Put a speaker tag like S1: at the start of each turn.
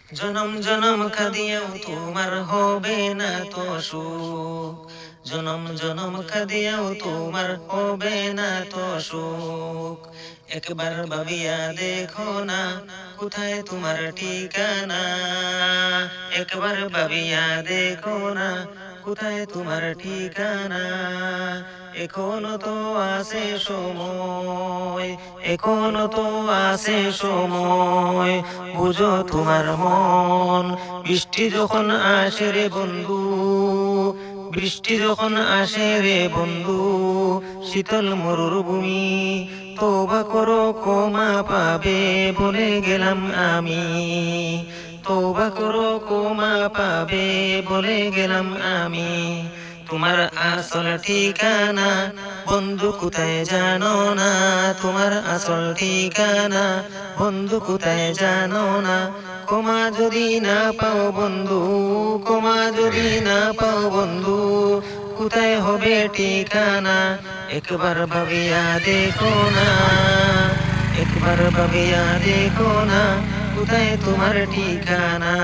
S1: জনম জনম কাঁদিয়াও তোমার হবে না তো সুখ, জনম জনম কাঁদিয়াও তোমার হবে না তো সুখ। একবার ভাবিয়া দেখো না কোথায় তোমার ঠিকানা, একবার ভাবিয়া দেখো না কোথায় তোমার ঠিকানা। এখনো তো আছে সময়, এখনো তো আছে সময়, বুঝো তোমার মন। বৃষ্টি যখন আসে রে বন্ধু, বৃষ্টি যখন আসে রে বন্ধু, শীতল মরুভূমি, তওবা করো ক্ষমা পাবে বলে গেলাম আমি, তওবা করো ক্ষমা পাবে বলে গেলাম আমি। তোমার আসল ঠিকানা বন্ধু কোথায় জানো না, তোমার আসল ঠিকানা বন্ধু কোথায় জানো না। ক্ষমা যদি না পাও বন্ধু, ক্ষমা যদি না পাও বন্ধু, কোথায় হবে ঠিকানা। একবার ভাবিয়া দেখো না, একবার ভাবিয়া দেখো না কোথায় তোমার ঠিকানা।